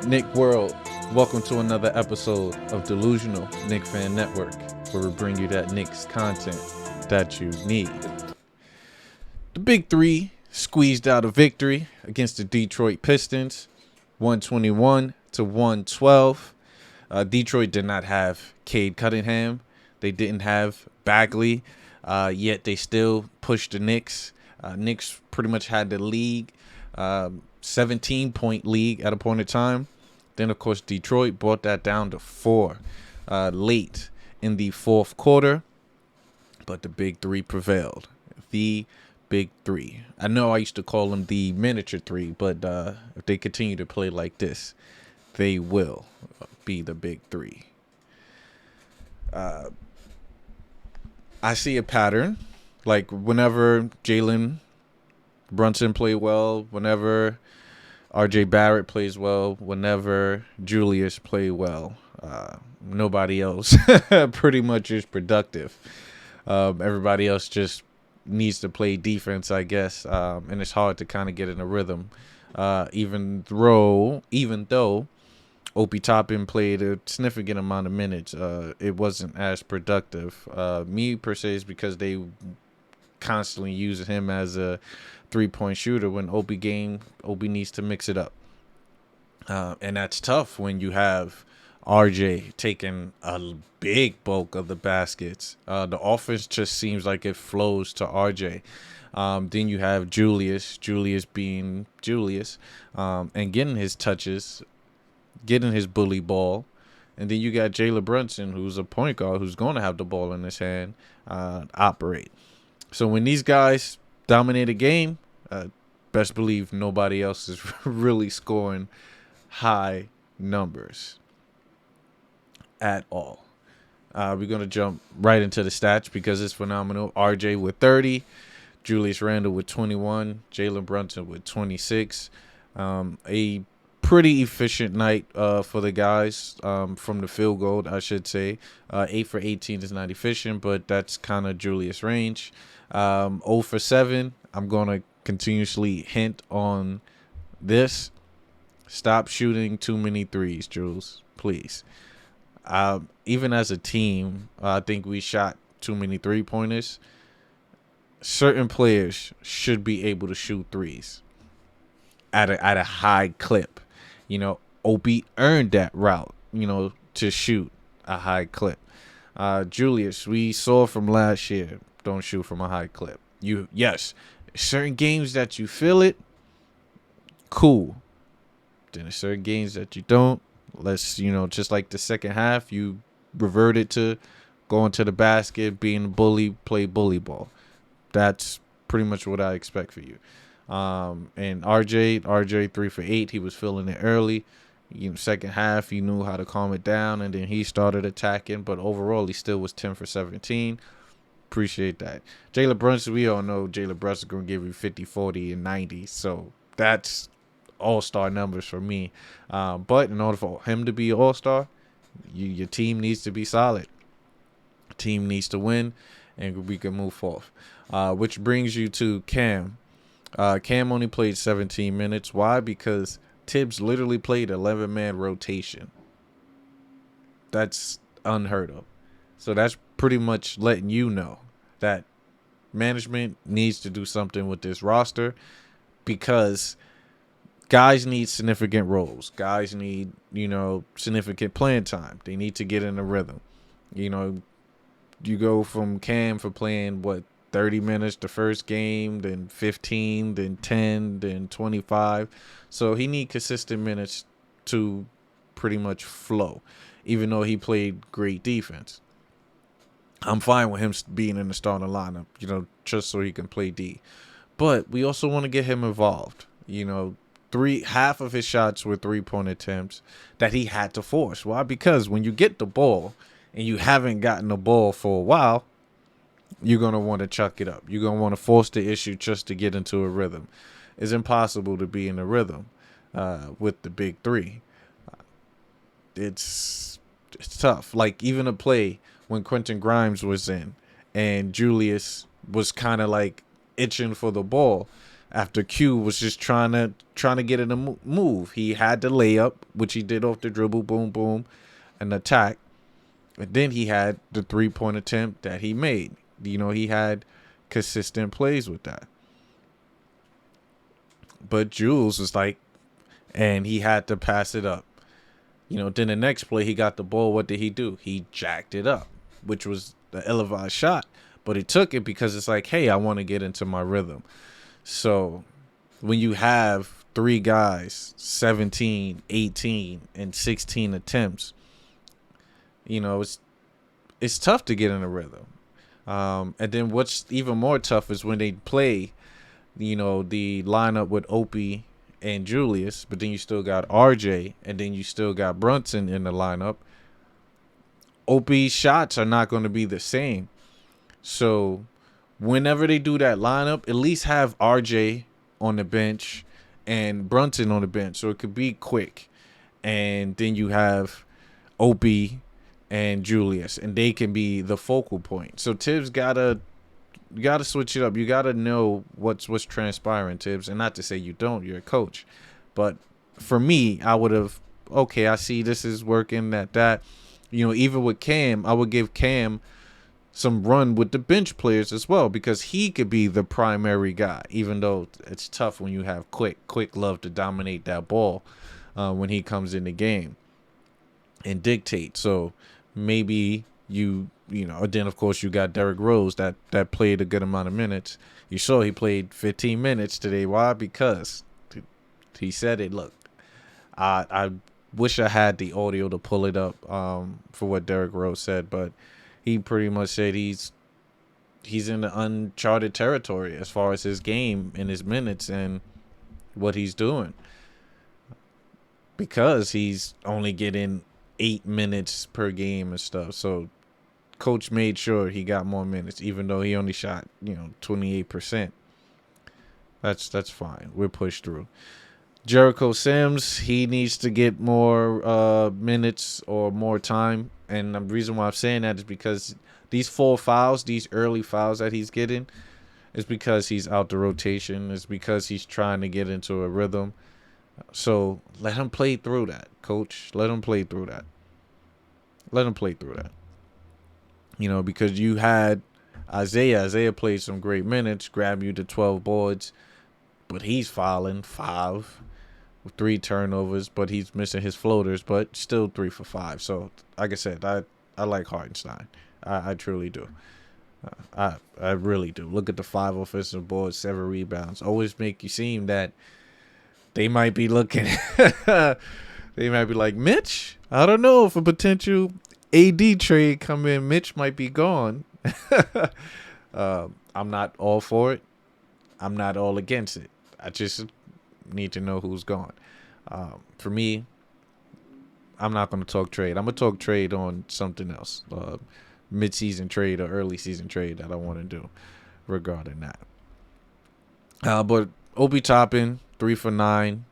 Nick World, welcome to another episode of Delusional Nick Fan Network, where we bring you that Knicks content that you need. The Big Three squeezed out a victory against the Detroit Pistons, 121 to 112. Detroit did not have Cade Cunningham. They didn't have Bagley, yet they still pushed the Knicks. Knicks pretty much had the league, 17-point league at a point in time. Then, of course, Detroit brought that down to 4 late in the fourth quarter. But the Big Three prevailed. The Big Three. I know I used to call them the miniature three, but if they continue to play like this, they will be the Big Three. I see a pattern. Like whenever Jalen Brunson play well, whenever RJ Barrett plays well, whenever Julius play well, nobody else pretty much is productive. Everybody else just needs to play defense, I guess, and it's hard to kind of get in a rhythm. Even though Opie Toppin played a significant amount of minutes, it wasn't as productive. Me per se is because they constantly use him as a 3-point shooter. When Opie needs to mix it up, and that's tough when you have RJ taking a big bulk of the baskets. The offense just seems like it flows to RJ. Then you have Julius being Julius, and getting his touches, getting his bully ball. And then you got Jalen Brunson, who's a point guard, who's going to have the ball in his hand, operate. So when these guys dominate a game, best believe nobody else is really scoring high numbers at all. We're going to jump right into the stats because it's phenomenal. RJ with 30, Julius Randle with 21, Jalen Brunson with 26. A pretty efficient night for the guys from the field goal, I should say. 8 for 18 is not efficient, but that's kind of Julius' range. 0 for 7. I'm going to continuously hint on this. Stop shooting too many threes, Jules, please. Even as a team, I think we shot too many three-pointers. Certain players should be able to shoot threes at a high clip. Opie earned that route, to shoot a high clip. Julius, we saw from last year, don't shoot from a high clip. Yes, certain games that you feel it, cool. Then there's certain games that you don't. Just like the second half, you reverted to going to the basket, being a bully, play bully ball. That's pretty much what I expect for you. And RJ 3 for 8. He was feeling it early. Second half, he knew how to calm it down, and then he started attacking. But overall, he still was 10 for 17. Appreciate that. Jalen Brunson, we all know Jalen Brunson going to give you 50, 40, and 90. So that's all-star numbers for me. But in order for him to be all-star, your team needs to be solid. Team needs to win, and we can move forth. Which brings you to Cam. Cam only played 17 minutes. Why? Because Tibbs literally played 11-man rotation. That's unheard of. So that's pretty much letting you know that management needs to do something with this roster, because guys need significant roles. Guys need, significant playing time. They need to get in a rhythm. You go from Cam for playing, 30 minutes the first game, then 15, then 10, then 25. So he need consistent minutes to pretty much flow, even though he played great defense. I'm fine with him being in the starting lineup, just so he can play D. But we also want to get him involved. Half of his shots were 3-point attempts that he had to force. Why? Because when you get the ball and you haven't gotten the ball for a while, you're going to want to chuck it up. You're going to want to force the issue just to get into a rhythm. It's impossible to be in a rhythm with the Big Three. It's tough. Like even a play when Quentin Grimes was in and Julius was kind of like itching for the ball. after Q was just trying to get in a move. He had the layup, which he did off the dribble, boom, boom, and attack. And then he had the 3-point attempt that he made. He had consistent plays with that. But Jules was like, and he had to pass it up. Then the next play, he got the ball. What did he do? He jacked it up, which was the ill-advised shot. But he took it because it's like, hey, I want to get into my rhythm. So when you have three guys, 17, 18, and 16 attempts, it's tough to get in a rhythm. And then what's even more tough is when they play, the lineup with Opie and Julius, but then you still got RJ, and then you still got Brunson in the lineup. Opie's shots are not going to be the same. So whenever they do that lineup, at least have RJ on the bench and Brunson on the bench, so it could be quick. And then you have Opie and Julius, and they can be the focal point. So Tibbs gotta switch it up. You gotta know what's transpiring, Tibbs. And not to say you don't, you're a coach. But for me, I would have, okay, I see this is working, that. Even with Cam, I would give Cam some run with the bench players as well, because he could be the primary guy, even though it's tough when you have quick love to dominate that ball when he comes in the game and dictate. So maybe then of course you got Derrick Rose that played a good amount of minutes. You saw he played 15 minutes today. Why? Because he said it. Look, I wish I had the audio to pull it up for what Derrick Rose said, but he pretty much said he's in the uncharted territory as far as his game and his minutes and what he's doing, because he's only getting 8 minutes per game and stuff. So coach made sure he got more minutes, even though he only shot 28%. That's fine. We're pushed through. Jericho Sims, he needs to get more minutes or more time. And the reason why I'm saying that is because these 4 fouls, these early fouls that he's getting, is because he's out the rotation. It's because he's trying to get into a rhythm. So let him play through that, coach. Let him play through that. Because you had Isaiah. Isaiah played some great minutes, grabbed you to 12 boards, but he's fouling 5 with 3 turnovers, but he's missing his floaters, but still 3 for 5. So, like I said, I like Hartenstein. I truly do. I really do. Look at the 5 offensive boards, 7 rebounds. Always make you seem that they might be looking. They might be like, Mitch, I don't know if a potential AD trade come in, Mitch might be gone. I'm not all for it. I'm not all against it. I just need to know who's gone. For me, I'm not going to talk trade. I'm going to talk trade on something else. Mid-season trade or early season trade that I want to do regarding that. But Obi Toppin, 3 for 9.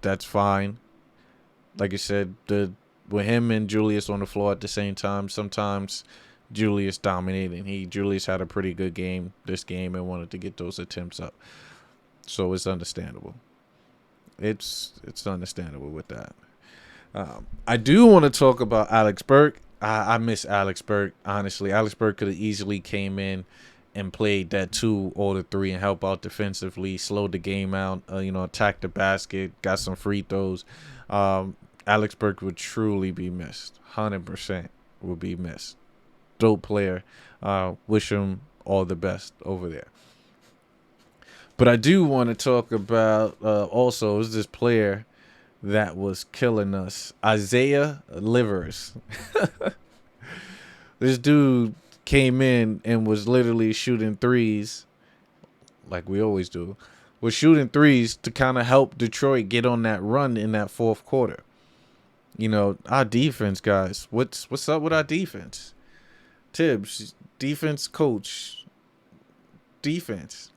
That's fine. Like I said, with him and Julius on the floor at the same time, sometimes Julius dominated. Julius had a pretty good game this game and wanted to get those attempts up. So it's understandable. It's understandable with that. I do want to talk about Alex Burke. I miss Alex Burke, honestly. Alex Burke could have easily came in and played that 2 or the 3 and help out defensively, slowed the game out, attack the basket, got some free throws. Alex Burke would truly be missed. 100% would be missed. Dope player. Wish him all the best over there. But I do want to talk about also is this player that was killing us, Isaiah Livers. This dude came in and was literally shooting threes, like we always do. Was shooting threes to kind of help Detroit get on that run in that fourth quarter. Our defense, guys. What's up with our defense? Tibbs, defense coach. Defense.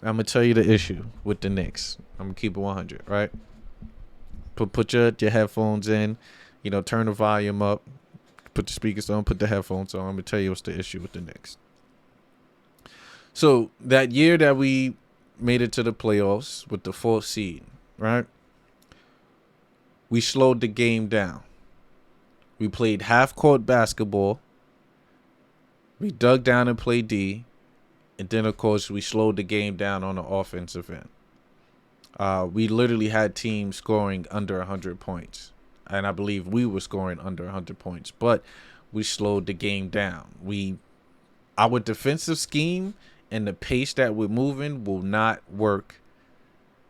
I'm going to tell you the issue with the Knicks. I'm going to keep it 100, right? Put your headphones in, turn the volume up, put the speakers on, put the headphones on. I'm going to tell you what's the issue with the Knicks. So that year that we made it to the playoffs with the 4th seed, right? We slowed the game down. We played half-court basketball. We dug down and played D. And then, of course, we slowed the game down on the offensive end. We literally had teams scoring under 100 points. And I believe we were scoring under 100 points. But we slowed the game down. Our defensive scheme and the pace that we're moving will not work.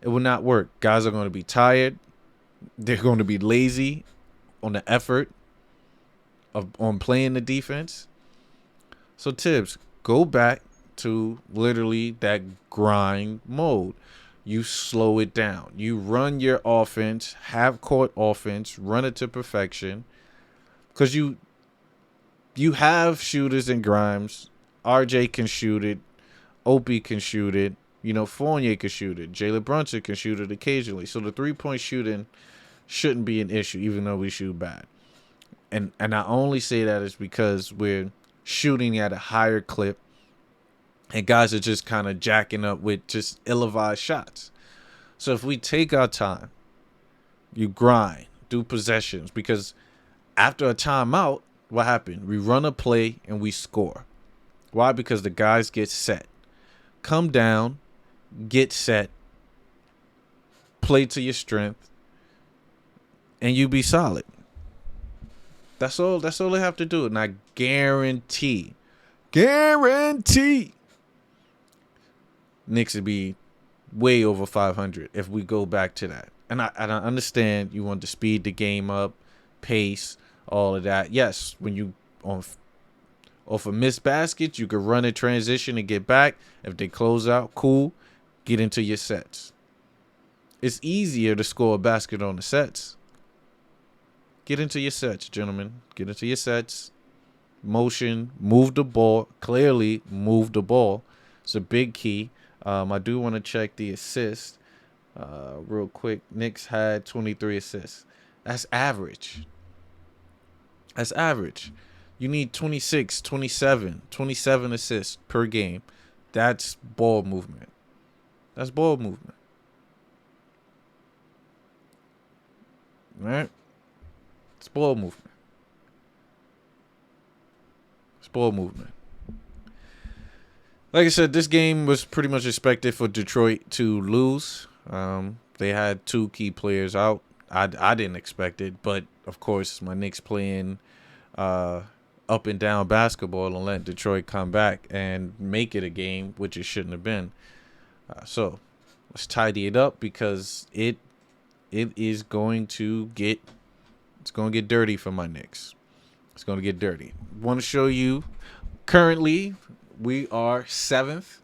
It will not work. Guys are going to be tired. They're going to be lazy on the effort on playing the defense. So, Tibbs, go back to literally that grind mode. You slow it down. You run your offense, half-court offense, run it to perfection. Because you have shooters in Grimes. RJ can shoot it. Opie can shoot it. Fournier can shoot it. Jalen Brunson can shoot it occasionally. So the three-point shooting shouldn't be an issue, even though we shoot bad. And I only say that is because we're shooting at a higher clip. And guys are just kind of jacking up with just ill-advised shots. So if we take our time, you grind, do possessions. Because after a timeout, what happened? We run a play and we score. Why? Because the guys get set. Come down, get set, play to your strength, and you be solid. That's all they have to do. And I guarantee Knicks would be way over 500 if we go back to that. And I understand you want to speed the game up, pace, all of that. Yes, when you off a missed basket, you can run a transition and get back. If they close out, cool. Get into your sets. It's easier to score a basket on the sets. Get into your sets, gentlemen. Get into your sets. Motion, move the ball. Clearly, move the ball. It's a big key. I do want to check the assist real quick. Knicks had 23 assists. That's average. You need 26, 27, 27 assists per game. That's ball movement. All right? It's ball movement. Like I said, this game was pretty much expected for Detroit to lose. They had 2 key players out. I didn't expect it, but of course, my Knicks playing up and down basketball and let Detroit come back and make it a game, which it shouldn't have been. So let's tidy it up because it is going to get dirty for my Knicks. It's going to get dirty. Want to show you currently we are 7th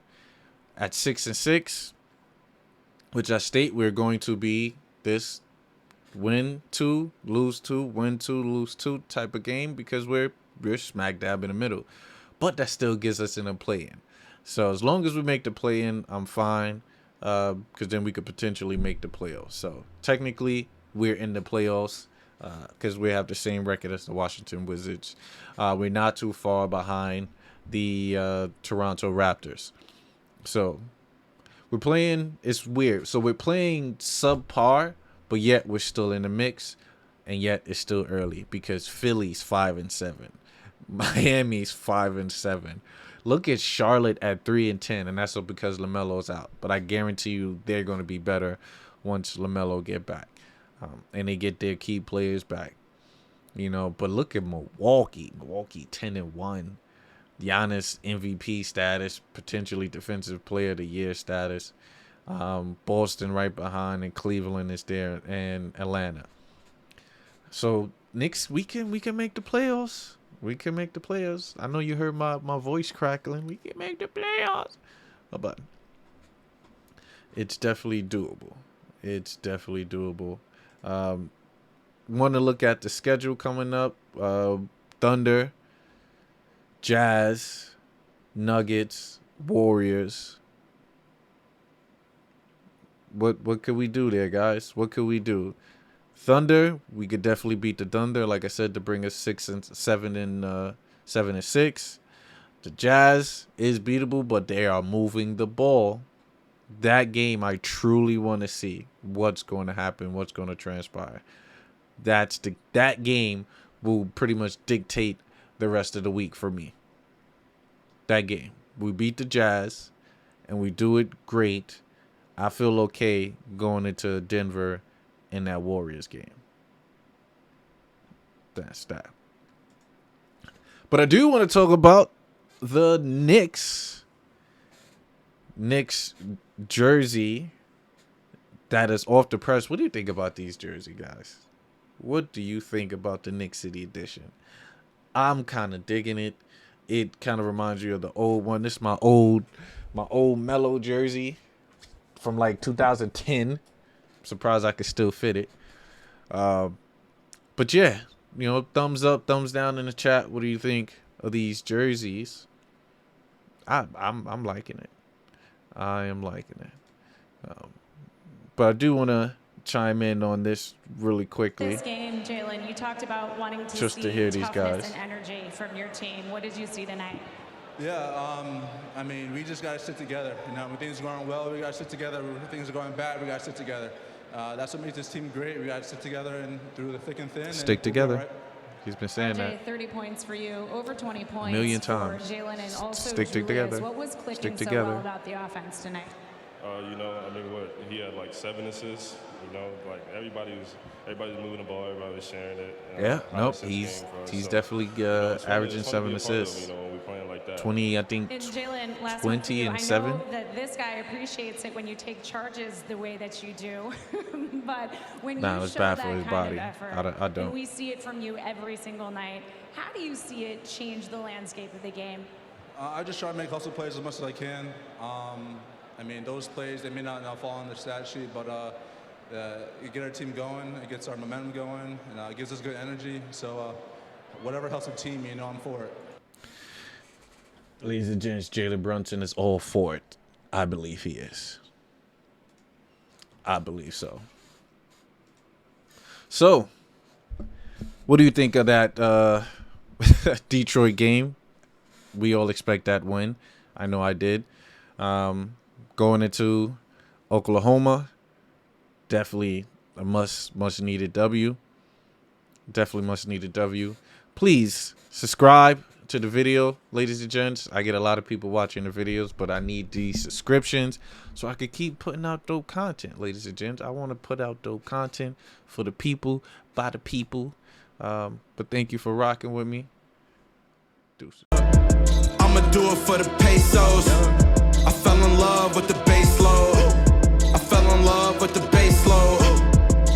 at 6-6, which I state we're going to be this win 2, lose 2, win 2, lose 2 type of game because we're smack dab in the middle. But that still gets us in a play-in. So as long as we make the play-in, I'm fine because then we could potentially make the playoffs. So technically, we're in the playoffs because we have the same record as the Washington Wizards. We're not too far behind the Toronto Raptors. So we're playing, it's weird. So we're playing subpar, but yet we're still in the mix, and yet it's still early because Philly's 5-7. Miami's 5-7. Look at Charlotte at 3-10, and that's because LaMelo's out. But I guarantee you they're going to be better once LaMelo get back, and they get their key players back. But look at Milwaukee. Milwaukee 10-1. Giannis MVP status, potentially Defensive Player of the Year status. Boston right behind, and Cleveland is there, and Atlanta. So Knicks, we can make the playoffs. We can make the playoffs. I know you heard my voice crackling. We can make the playoffs. But it's definitely doable. Want to look at the schedule coming up. Thunder, Jazz, Nuggets, Warriors. What could we do there, guys? What could we do? Thunder, we could definitely beat the Thunder. Like I said, to bring us 7-6. The Jazz is beatable, but they are moving the ball. That game, I truly want to see what's going to happen, what's going to transpire. That game will pretty much dictate the rest of the week for me. That game. We beat the Jazz, and we do it great. I feel okay going into Denver in that Warriors game. That's that. But I do want to talk about the Knicks jersey that is off the press. What do you think about these jersey, guys? What do you think about the Knicks City edition? I'm kind of digging it. It kind of reminds you of the old one. This is my old Mellow jersey from like 2010. I'm surprised I could still fit it. But yeah, thumbs up, thumbs down in the chat. What do you think of these jerseys? I'm liking it. I am liking it. But I do want to chime in on this really quickly. This game, Jalen, you talked about wanting to just see to hear these guys and energy from your team. What did you see tonight? Yeah, I mean, we just got to sit together. When things are going well, we got to sit together. When things are going bad, we got to sit together. That's what makes this team great. We got to sit together and through the thick and thin. Stick together. Right. He's been saying that. 30 points for you, over 20 points. A million times. For Jalen and also Stick Julius. together. What was clicking Stick so together. well about the offense tonight? He had like 7 assists. Like everybody's moving the ball, everybody was sharing it. Yeah, nope. He's definitely averaging 7 assists. When we playing like that. 20, I think. And Jalen, last 20 and 7. I know that this guy appreciates it when you take charges the way that you do, but when you it's show bad that for his kind body. of effort, I don't. and we see it from you every single night. How do you see it change the landscape of the game? I just try to make hustle plays as much as I can. Those plays, they may not fall on the stat sheet, but it get our team going, it gets our momentum going, and it gives us good energy. So whatever helps the team, I'm for it. Ladies and gents, Jalen Brunson is all for it. I believe he is. I believe so. So, what do you think of that Detroit game? We all expect that win. I know I did. Going into Oklahoma, definitely a much needed W. Definitely much needed W. Please subscribe to the video, ladies and gents. I get a lot of people watching the videos, but I need these subscriptions so I could keep putting out dope content, ladies and gents. I want to put out dope content for the people, by the people. But thank you for rocking with me. Deuces. I'ma do it for the pesos. I fell in love with the bass load. I fell in love with the bass load.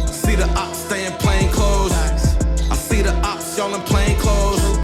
See the ops staying plain clothes. I see the ops y'all in plain clothes.